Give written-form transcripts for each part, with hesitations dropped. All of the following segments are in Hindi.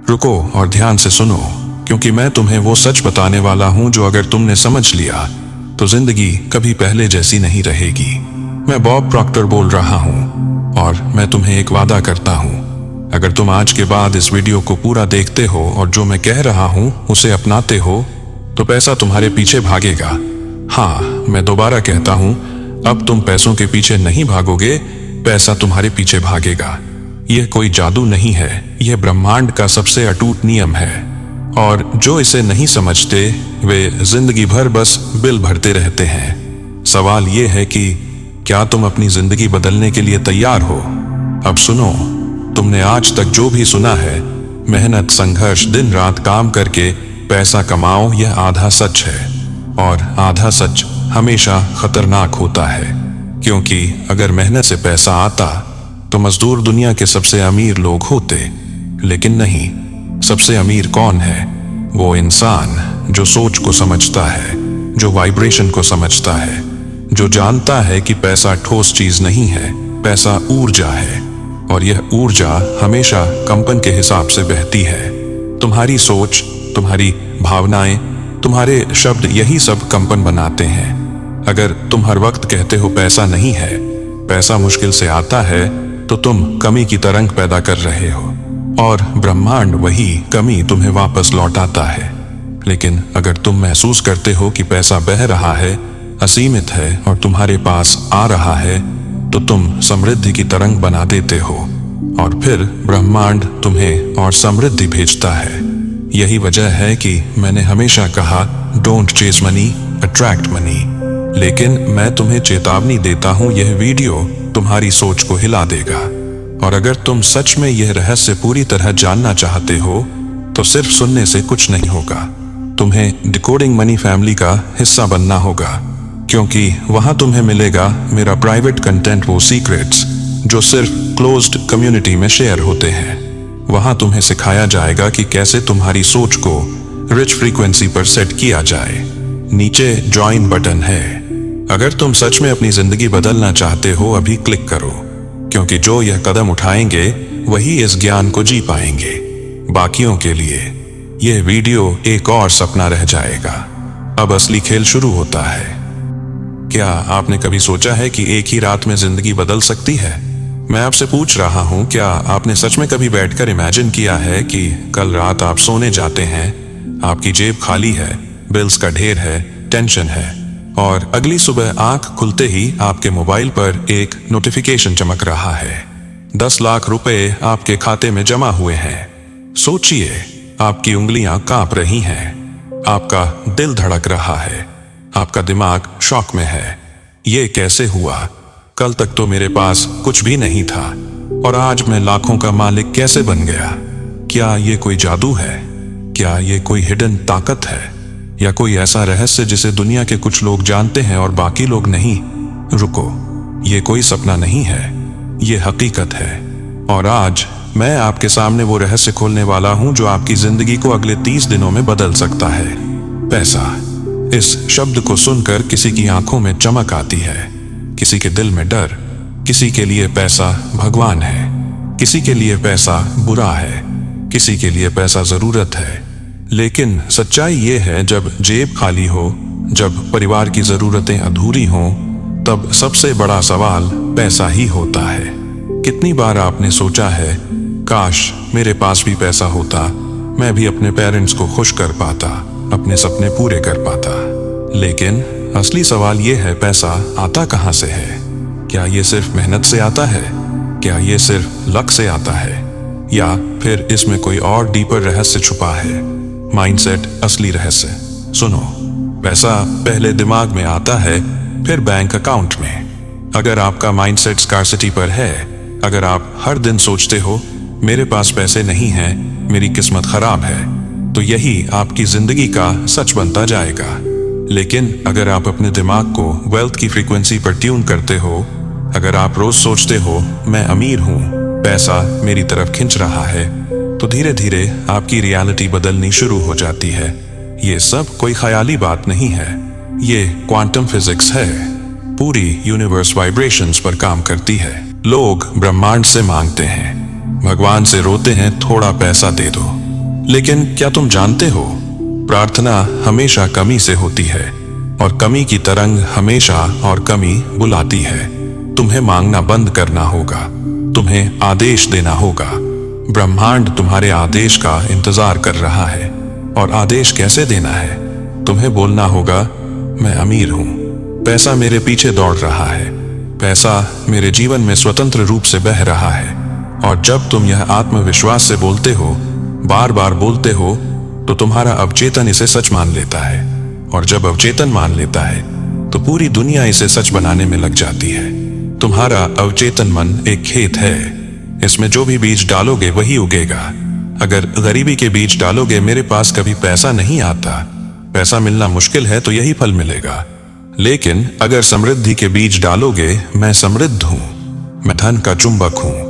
रुको और ध्यान से सुनो, क्योंकि मैं तुम्हें वो सच बताने वाला हूं जो अगर तुमने समझ लिया तो जिंदगी कभी पहले जैसी नहीं रहेगी। मैं बॉब प्रॉक्टर बोल रहा हूं और मैं तुम्हें एक वादा करता हूं, अगर तुम आज के बाद इस वीडियो को पूरा देखते हो और जो मैं कह रहा हूं उसे अपनाते हो तो पैसा तुम्हारे पीछे भागेगा। हाँ, मैं दोबारा कहता हूं, अब तुम पैसों के पीछे नहीं भागोगे, पैसा तुम्हारे पीछे भागेगा। यह कोई जादू नहीं है, यह ब्रह्मांड का सबसे अटूट नियम है। और जो इसे नहीं समझते वे जिंदगी भर बस बिल भरते रहते हैं। सवाल यह है कि क्या तुम अपनी जिंदगी बदलने के लिए तैयार हो? अब सुनो, तुमने आज तक जो भी सुना है, मेहनत, संघर्ष, दिन रात काम करके पैसा कमाओ, यह आधा सच है। और आधा सच हमेशा खतरनाक होता है, क्योंकि अगर मेहनत से पैसा आता तो मजदूर दुनिया के सबसे अमीर लोग होते। लेकिन नहीं, सबसे अमीर कौन है? वो इंसान जो सोच को समझता है, जो वाइब्रेशन को समझता है, जो जानता है कि पैसा ठोस चीज नहीं है, पैसा ऊर्जा है। और यह ऊर्जा हमेशा कंपन के हिसाब से बहती है। तुम्हारी सोच, तुम्हारी भावनाएं, तुम्हारे शब्द, यही सब कंपन बनाते हैं। अगर तुम हर वक्त कहते हो पैसा नहीं है, पैसा मुश्किल से आता है, तो तुम कमी की तरंग पैदा कर रहे हो और ब्रह्मांड वही कमी तुम्हें वापस लौटाता है। लेकिन अगर तुम महसूस करते हो कि पैसा बह रहा है, असीमित है और तुम्हारे पास आ रहा है, तो तुम समृद्धि की तरंग बना देते हो और फिर ब्रह्मांड तुम्हें और समृद्धि भेजता है। यही वजह है कि मैंने हमेशा कहा, don't chase money, attract money. लेकिन मैं तुम्हें चेतावनी देता हूं, यह वीडियो तुम्हारी सोच को हिला देगा। और अगर तुम सच में यह रहस्य पूरी तरह जानना चाहते हो तो सिर्फ सुनने से कुछ नहीं होगा, तुम्हें डिकोडिंग मनी फैमिली का हिस्सा बनना होगा, क्योंकि वहां तुम्हें मिलेगा मेरा प्राइवेट कंटेंट, वो सीक्रेट्स जो सिर्फ क्लोज्ड कम्युनिटी में शेयर होते हैं। वहां तुम्हें सिखाया जाएगा कि कैसे तुम्हारी सोच को रिच फ्रीक्वेंसी पर सेट किया जाए। नीचे ज्वाइन बटन है। अगर तुम सच में अपनी जिंदगी बदलना चाहते हो, अभी क्लिक करो, क्योंकि जो यह कदम उठाएंगे वही इस ज्ञान को जी पाएंगे। बाकियों के लिए यह वीडियो एक और सपना रह जाएगा। अब असली खेल शुरू होता है। क्या आपने कभी सोचा है कि एक ही रात में जिंदगी बदल सकती है? मैं आपसे पूछ रहा हूं, क्या आपने सच में कभी बैठकर इमेजिन किया है कि कल रात आप सोने जाते हैं, आपकी जेब खाली है, बिल्स का ढेर है, टेंशन है, और अगली सुबह आंख खुलते ही आपके मोबाइल पर एक नोटिफिकेशन चमक रहा है, 10 लाख रुपए आपके खाते में जमा हुए हैं। सोचिए, आपकी उंगलियां कांप रही हैं, आपका दिल धड़क रहा है, आपका दिमाग शॉक में है। ये कैसे हुआ? कल तक तो मेरे पास कुछ भी नहीं था और आज मैं लाखों का मालिक कैसे बन गया? क्या ये कोई जादू है? क्या ये कोई हिडन ताकत है, या कोई ऐसा रहस्य जिसे दुनिया के कुछ लोग जानते हैं और बाकी लोग नहीं? रुको, ये कोई सपना नहीं है, ये हकीकत है। और आज मैं आपके सामने वो रहस्य खोलने वाला हूं जो आपकी जिंदगी को अगले 30 दिनों में बदल सकता है। पैसा। इस शब्द को सुनकर किसी की आंखों में चमक आती है, किसी के दिल में डर। किसी के लिए पैसा भगवान है, किसी के लिए पैसा बुरा है, किसी के लिए पैसा जरूरत है। लेकिन सच्चाई ये है, जब जेब खाली हो, जब परिवार की जरूरतें अधूरी हों, तब सबसे बड़ा सवाल पैसा ही होता है। कितनी बार आपने सोचा है, काश मेरे पास भी पैसा होता, मैं भी अपने पेरेंट्स को खुश कर पाता, अपने सपने पूरे कर पाता। लेकिन असली सवाल ये है, पैसा आता कहाँ से है? क्या ये सिर्फ मेहनत से आता है? क्या ये सिर्फ लक से आता है? या फिर इसमें कोई और डीपर रहस्य छुपा है? माइंडसेट असली रहस्य। सुनो, पैसा पहले दिमाग में आता है, फिर बैंक अकाउंट में। अगर आपका माइंडसेट स्कार्सिटी पर है, अगर आप हर दिन सोचते हो मेरे पास पैसे नहीं हैं, मेरी किस्मत खराब है, तो यही आपकी जिंदगी का सच बनता जाएगा। लेकिन अगर आप अपने दिमाग को वेल्थ की फ्रीक्वेंसी पर ट्यून करते हो, अगर आप रोज सोचते हो मैं अमीर हूं, पैसा मेरी तरफ खिंच रहा है, तो धीरे धीरे आपकी रियलिटी बदलनी शुरू हो जाती है। ये सब कोई ख्याली बात नहीं है, ये क्वांटम फिजिक्स है। पूरी यूनिवर्स वाइब्रेशंस पर काम करती है। लोग ब्रह्मांड से मांगते हैं, भगवान से रोते हैं थोड़ा पैसा दे दो, लेकिन क्या तुम जानते हो, प्रार्थना हमेशा कमी से होती है और कमी की तरंग हमेशा और कमी बुलाती है। तुम्हें मांगना बंद करना होगा, तुम्हें आदेश देना होगा। ब्रह्मांड तुम्हारे आदेश का इंतजार कर रहा है। और आदेश कैसे देना है? तुम्हें बोलना होगा, मैं अमीर हूं, पैसा मेरे पीछे दौड़ रहा है, पैसा मेरे जीवन में स्वतंत्र रूप से बह रहा है। और जब तुम यह आत्मविश्वास से बोलते हो, बार बार बोलते हो, तो तुम्हारा अवचेतन इसे सच मान लेता है। और जब अवचेतन मान लेता है तो पूरी दुनिया इसे सच बनाने में लग जाती है। तुम्हारा अवचेतन मन एक खेत है, इसमें जो भी बीज डालोगे वही उगेगा। अगर गरीबी के बीज डालोगे, मेरे पास कभी पैसा नहीं आता, पैसा मिलना मुश्किल है, तो यही फल मिलेगा। लेकिन अगर समृद्धि के बीज डालोगे, मैं समृद्ध हूं, मैं धन का चुंबक हूं,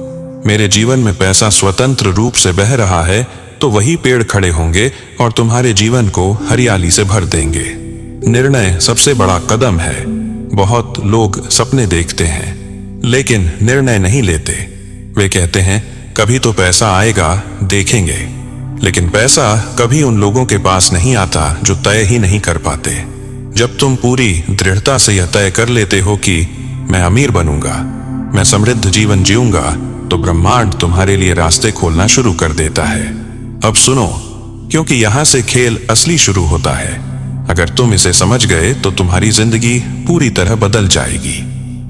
मेरे जीवन में पैसा स्वतंत्र रूप से बह रहा है, तो वही पेड़ खड़े होंगे और तुम्हारे जीवन को हरियाली से भर देंगे। निर्णय सबसे बड़ा कदम है। बहुत लोग सपने देखते हैं लेकिन निर्णय नहीं लेते। वे कहते हैं कभी तो पैसा आएगा, देखेंगे। लेकिन पैसा कभी उन लोगों के पास नहीं आता जो तय ही नहीं कर पाते। जब तुम पूरी दृढ़ता से यह तय कर लेते हो कि मैं अमीर बनूंगा, मैं समृद्ध जीवन जीऊंगा, तो ब्रह्मांड तुम्हारे लिए रास्ते खोलना शुरू कर देता है। अब सुनो, क्योंकि यहां से खेल असली शुरू होता है। अगर तुम इसे समझ गए तो तुम्हारी जिंदगी पूरी तरह बदल जाएगी।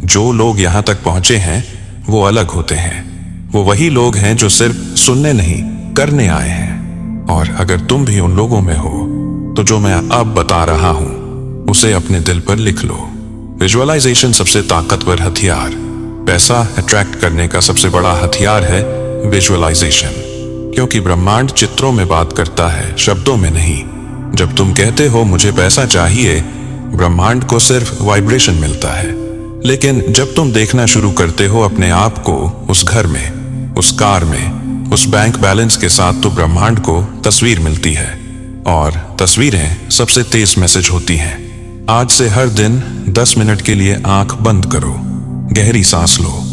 जो लोग यहां तक पहुंचे हैं वो अलग होते हैं। वो वही लोग हैं जो सिर्फ सुनने नहीं, करने आए हैं। और अगर तुम भी उन लोगों में हो तो जो मैं अब बता रहा हूं उसे अपने दिल पर लिख लो। विजुअलाइजेशन सबसे ताकतवर हथियार, पैसा अट्रैक्ट करने का सबसे बड़ा हथियार है विजुअलाइजेशन। क्योंकि ब्रह्मांड चित्रों में बात करता है, शब्दों में नहीं। जब तुम कहते हो मुझे पैसा चाहिए, ब्रह्मांड को सिर्फ वाइब्रेशन मिलता है। लेकिन जब तुम देखना शुरू करते हो अपने आप को उस घर में, उस कार में, उस बैंक बैलेंस के साथ, तो ब्रह्मांड को तस्वीर मिलती है। और तस्वीरें सबसे तेज मैसेज होती हैं। आज से हर दिन 10 मिनट के लिए आंख बंद करो, गहरी सांस लो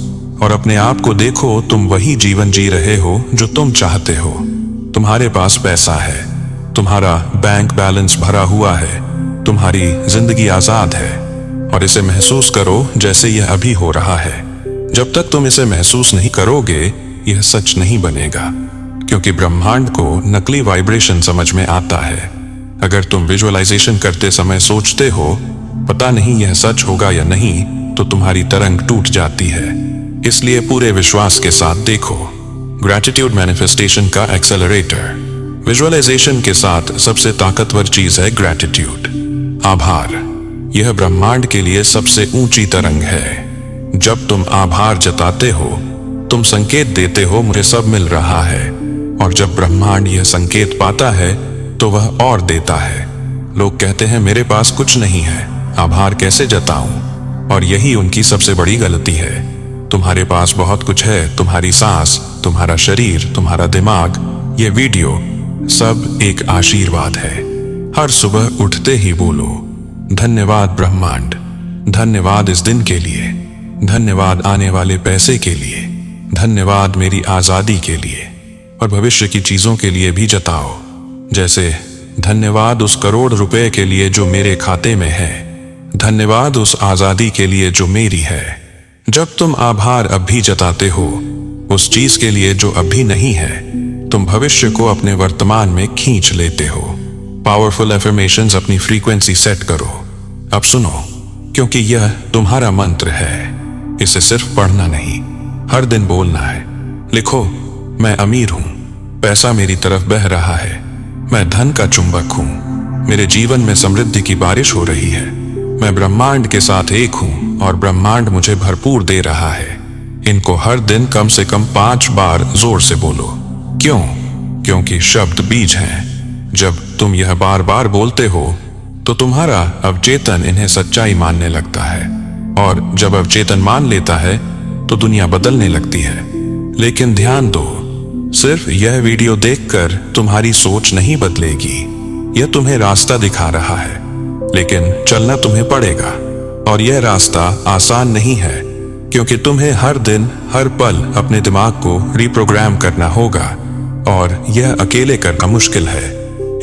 और अपने आप को देखो। तुम वही जीवन जी रहे हो जो तुम चाहते हो। तुम्हारे पास पैसा है, तुम्हारा बैंक बैलेंस भरा हुआ है, तुम्हारी जिंदगी आजाद है। और इसे महसूस करो जैसे यह अभी हो रहा है। जब तक तुम इसे महसूस नहीं करोगे, यह सच नहीं बनेगा। क्योंकि ब्रह्मांड को नकली वाइब्रेशन समझ में आता है। अगर तुम विजुअलाइजेशन करते समय सोचते हो पता नहीं यह सच होगा या नहीं, तो तुम्हारी तरंग टूट जाती है। इसलिए पूरे विश्वास के साथ देखो। ग्रैटिट्यूड मैनिफेस्टेशन का एक्सेलरेटर। विजुअलाइजेशन के साथ सबसे ताकतवर चीज है ग्रैटिट्यूड, आभार। यह ब्रह्मांड के लिए सबसे ऊंची तरंग है। जब तुम आभार जताते हो, तुम संकेत देते हो मुझे सब मिल रहा है। और जब ब्रह्मांड यह संकेत पाता है तो वह और देता है। लोग कहते हैं मेरे पास कुछ नहीं है, आभार कैसे जताऊं? और यही उनकी सबसे बड़ी गलती है। तुम्हारे पास बहुत कुछ है, तुम्हारी सांस, तुम्हारा शरीर, तुम्हारा दिमाग, ये वीडियो, सब एक आशीर्वाद है। हर सुबह उठते ही बोलो धन्यवाद ब्रह्मांड, धन्यवाद इस दिन के लिए, धन्यवाद आने वाले पैसे के लिए, धन्यवाद मेरी आजादी के लिए। और भविष्य की चीजों के लिए भी जताओ, जैसे धन्यवाद उस करोड़ रुपए के लिए जो मेरे खाते में है, धन्यवाद उस आजादी के लिए जो मेरी है। जब तुम आभार अब भी जताते हो उस चीज के लिए जो अभी नहीं है, तुम भविष्य को अपने वर्तमान में खींच लेते हो। पावरफुल एफर्मेशंस अपनी फ्रीक्वेंसी सेट करो। अब सुनो, क्योंकि यह तुम्हारा मंत्र है। इसे सिर्फ पढ़ना नहीं, हर दिन बोलना है। लिखो, मैं अमीर हूं, पैसा मेरी तरफ बह रहा है, मैं धन का चुंबक हूं, मेरे जीवन में समृद्धि की बारिश हो रही है, मैं ब्रह्मांड के साथ एक हूं और ब्रह्मांड मुझे भरपूर दे रहा है। इनको हर दिन कम से कम 5 बार जोर से बोलो। क्यों? क्योंकि शब्द बीज हैं। जब तुम यह बार बार बोलते हो तो तुम्हारा अवचेतन इन्हें सच्चाई मानने लगता है। और जब अवचेतन मान लेता है तो दुनिया बदलने लगती है। लेकिन ध्यान दो, सिर्फ यह वीडियो देखकर तुम्हारी सोच नहीं बदलेगी। यह तुम्हें रास्ता दिखा रहा है, लेकिन चलना तुम्हें पड़ेगा। और यह रास्ता आसान नहीं है, क्योंकि तुम्हें हर दिन हर पल अपने दिमाग को रिप्रोग्राम करना होगा। और यह अकेले करना मुश्किल है।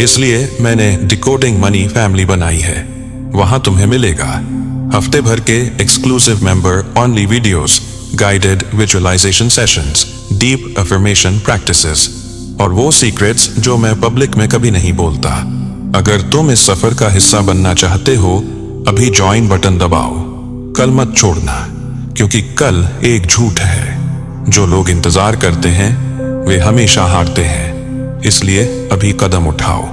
इसलिए मैंने डिकोडिंग मनी फैमिली बनाई है। वहां तुम्हें मिलेगा हफ्ते भर के exclusive member only videos, guided visualization sessions, deep affirmation practices और वो सीक्रेट्स जो मैं पब्लिक में कभी नहीं बोलता। अगर तुम इस सफर का हिस्सा बनना चाहते हो, अभी ज्वाइन बटन दबाओ। कल मत छोड़ना, क्योंकि कल एक झूठ है। जो लोग इंतजार करते हैं वे हमेशा हारते हैं। इसलिए अभी कदम उठाओ,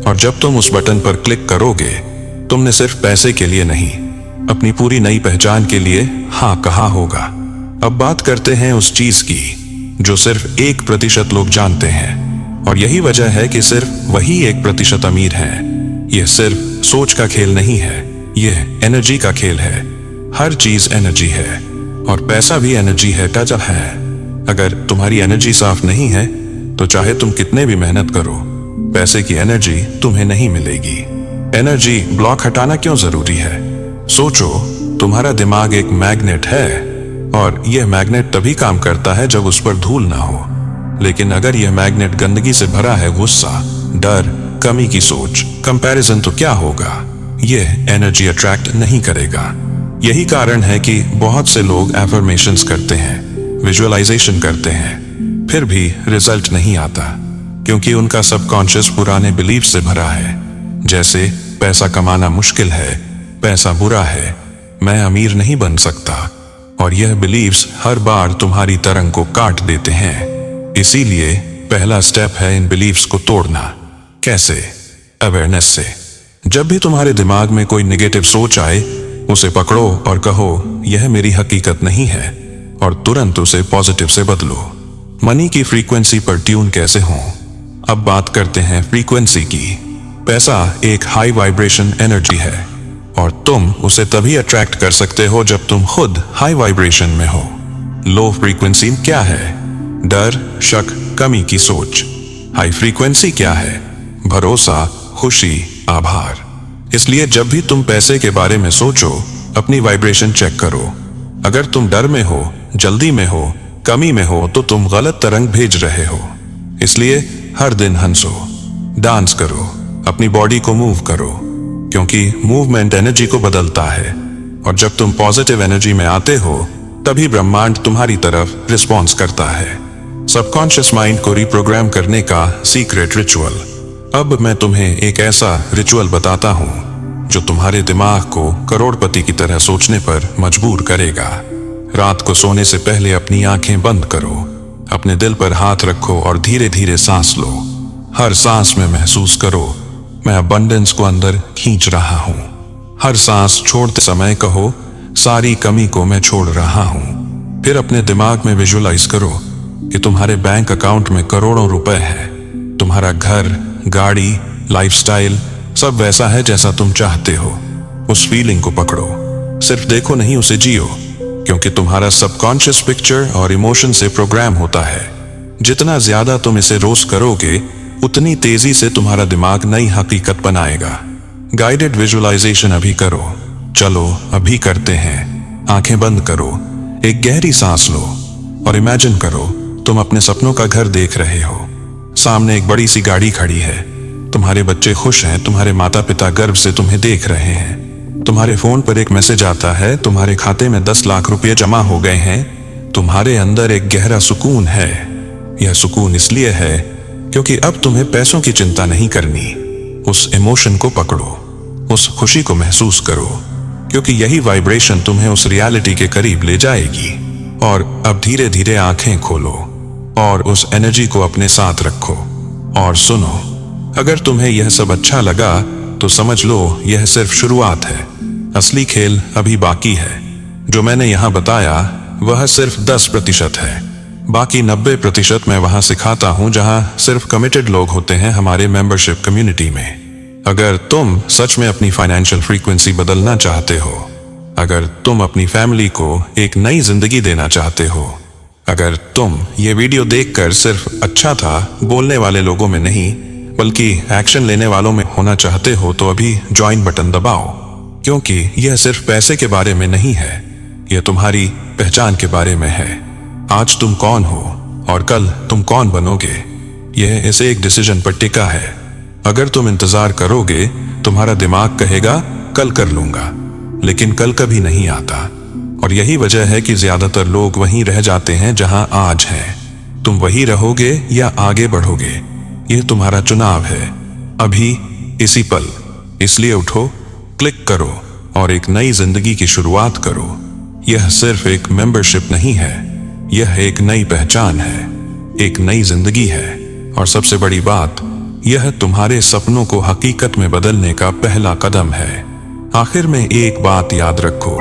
और जब तुम उस बटन पर क्लिक करोगे, तुमने सिर्फ पैसे के लिए नहीं, अपनी पूरी नई पहचान के लिए हाँ कहा होगा। अब बात करते हैं उस चीज की जो सिर्फ 1% लोग जानते हैं, और यही वजह है कि सिर्फ वही 1% अमीर हैं। यह सिर्फ सोच का खेल नहीं है, यह एनर्जी का खेल है। हर चीज एनर्जी है, और पैसा भी एनर्जी है का जब है। अगर तुम्हारी एनर्जी साफ नहीं है, तो चाहे तुम कितने भी मेहनत करो, पैसे की एनर्जी तुम्हें नहीं मिलेगी। एनर्जी ब्लॉक हटाना क्यों जरूरी है? सोचो, तुम्हारा दिमाग एक मैग्नेट है, और यह मैग्नेट तभी काम करता है जब उस पर धूल ना हो। लेकिन अगर यह मैग्नेट गंदगी से भरा है, गुस्सा, डर, कमी की सोच, कंपैरिजन, तो क्या होगा? यह एनर्जी अट्रैक्ट नहीं करेगा। यही कारण है कि बहुत से लोग एफर्मेशंस करते हैं, विजुअलाइजेशन करते हैं, फिर भी रिजल्ट नहीं आता, क्योंकि उनका सबकॉन्शियस पुराने बिलीफ से भरा है। जैसे पैसा कमाना मुश्किल है, पैसा बुरा है, मैं अमीर नहीं बन सकता, और यह बिलीव्स हर बार तुम्हारी तरंग को काट देते हैं। इसीलिए पहला स्टेप है इन बिलीव्स को तोड़ना। कैसे? अवेयरनेस से। जब भी तुम्हारे दिमाग में कोई नेगेटिव सोच आए, उसे पकड़ो और कहो यह मेरी हकीकत नहीं है, और तुरंत उसे पॉजिटिव से बदलो। मनी की फ्रीक्वेंसी पर ट्यून कैसे हो? अब बात करते हैं फ्रीक्वेंसी की। पैसा एक हाई वाइब्रेशन एनर्जी है, और तुम उसे तभी अट्रैक्ट कर सकते हो जब तुम खुद हाई वाइब्रेशन में हो। लो फ्रीक्वेंसी क्या है? डर, शक, कमी की सोच। हाई फ्रीक्वेंसी क्या है? भरोसा, खुशी, आभार। इसलिए जब भी तुम पैसे के बारे में सोचो, अपनी वाइब्रेशन चेक करो। अगर तुम डर में हो, जल्दी में हो, कमी में हो, तो तुम गलत तरंग भेज रहे हो। इसलिए हर दिन हंसो, डांस करो, अपनी बॉडी को मूव करो, क्योंकि मूवमेंट एनर्जी को बदलता है, और जब तुम पॉजिटिव एनर्जी में आते हो, तभी ब्रह्मांड तुम्हारी तरफ रिस्पॉन्स करता है। सबकॉन्शियस माइंड को रिप्रोग्राम करने का सीक्रेट रिचुअल। अब मैं तुम्हें एक ऐसा रिचुअल बताता हूँ जो तुम्हारे दिमाग को करोड़पति की तरह सोचने पर मजबूर करेगा। रात को सोने से पहले अपनी आंखें बंद करो, अपने दिल पर हाथ रखो और धीरे धीरे सांस लो। हर सांस में महसूस करो मैं अबंडेंस को अंदर खींच रहा हूं। हर सांस छोड़ते समय कहो सारी कमी को मैं छोड़ रहा हूं। फिर अपने दिमाग में विजुअलाइज करो कि तुम्हारे बैंक अकाउंट में करोड़ों रुपए हैं। तुम्हारा घर, गाड़ी, लाइफस्टाइल सब वैसा है जैसा तुम चाहते हो। उस फीलिंग को पकड़ो, सिर्फ देखो नहीं, उसे जियो, क्योंकि तुम्हारा सबकॉन्शियस पिक्चर और इमोशन से प्रोग्राम होता है। जितना ज्यादा तुम इसे रोज करोगे, उतनी तेजी से तुम्हारा दिमाग नई हकीकत बनाएगा। गाइडेड विजुअलाइजेशन अभी करो। चलो अभी करते हैं। आंखें बंद करो, एक गहरी सांस लो और इमेजिन करो तुम अपने सपनों का घर देख रहे हो। सामने एक बड़ी सी गाड़ी खड़ी है, तुम्हारे बच्चे खुश हैं, तुम्हारे माता पिता गर्व से तुम्हें देख रहे हैं। तुम्हारे फोन पर एक मैसेज आता है, तुम्हारे खाते में 10 लाख रुपए जमा हो गए हैं। तुम्हारे अंदर एक गहरा सुकून है। यह सुकून इसलिए है क्योंकि अब तुम्हें पैसों की चिंता नहीं करनी। उस इमोशन को पकड़ो, उस खुशी को महसूस करो, क्योंकि यही वाइब्रेशन तुम्हें उस रियलिटी के करीब ले जाएगी। और अब धीरे धीरे आंखें खोलो और उस एनर्जी को अपने साथ रखो और सुनो। अगर तुम्हें यह सब अच्छा लगा तो समझ लो यह सिर्फ शुरुआत है। असली खेल अभी बाकी है। जो मैंने यहाँ बताया वह सिर्फ 10% है। बाकी 90% मैं वहां सिखाता हूं जहां सिर्फ कमिटेड लोग होते हैं हमारे मेंबरशिप कम्युनिटी में। अगर तुम सच में अपनी फाइनेंशियल फ्रीक्वेंसी बदलना चाहते हो, अगर तुम अपनी फैमिली को एक नई जिंदगी देना चाहते हो, अगर तुम ये वीडियो देखकर सिर्फ अच्छा था बोलने वाले लोगों में नहीं बल्कि एक्शन लेने वालों में होना चाहते हो, तो अभी ज्वाइन बटन दबाओ, क्योंकि यह सिर्फ पैसे के बारे में नहीं है, यह तुम्हारी पहचान के बारे में है। आज तुम कौन हो और कल तुम कौन बनोगे, यह ऐसे एक डिसीजन पर टिका है। अगर तुम इंतजार करोगे, तुम्हारा दिमाग कहेगा कल कर लूंगा, लेकिन कल कभी नहीं आता। और यही वजह है कि ज्यादातर लोग वहीं रह जाते हैं जहां आज हैं। तुम वहीं रहोगे या आगे बढ़ोगे, यह तुम्हारा चुनाव है, अभी, इसी पल। इसलिए उठो, क्लिक करो और एक नई जिंदगी की शुरुआत करो। यह सिर्फ एक मेंबरशिप नहीं है, यह एक नई पहचान है, एक नई जिंदगी है। और सबसे बड़ी बात, यह तुम्हारे सपनों को हकीकत में बदलने का पहला कदम है। आखिर में एक बात याद रखो,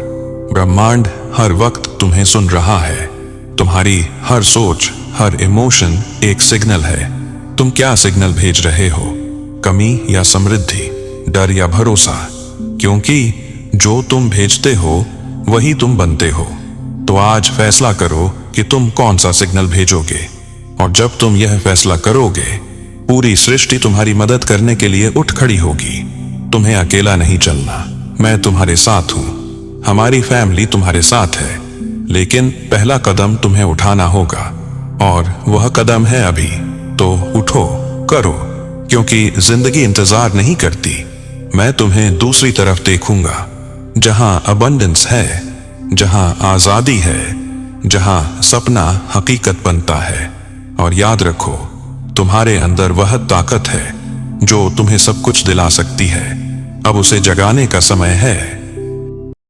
ब्रह्मांड हर वक्त तुम्हें सुन रहा है। तुम्हारी हर सोच, हर इमोशन एक सिग्नल है। तुम क्या सिग्नल भेज रहे हो? कमी या समृद्धि, डर या भरोसा? क्योंकि जो तुम भेजते हो वही तुम बनते हो। तो आज फैसला करो कि तुम कौन सा सिग्नल भेजोगे। और जब तुम यह फैसला करोगे, पूरी सृष्टि तुम्हारी मदद करने के लिए उठ खड़ी होगी। तुम्हें अकेला नहीं चलना, मैं तुम्हारे साथ हूं, हमारी फैमिली तुम्हारे साथ है। लेकिन पहला कदम तुम्हें उठाना होगा, और वह कदम है अभी। तो उठो, करो, क्योंकि जिंदगी इंतजार नहीं करती। मैं तुम्हें दूसरी तरफ देखूंगा, जहां अबंडेंस है, जहां आजादी है, जहां सपना हकीकत बनता है। और याद रखो, तुम्हारे अंदर वह ताकत है जो तुम्हें सब कुछ दिला सकती है। अब उसे जगाने का समय है।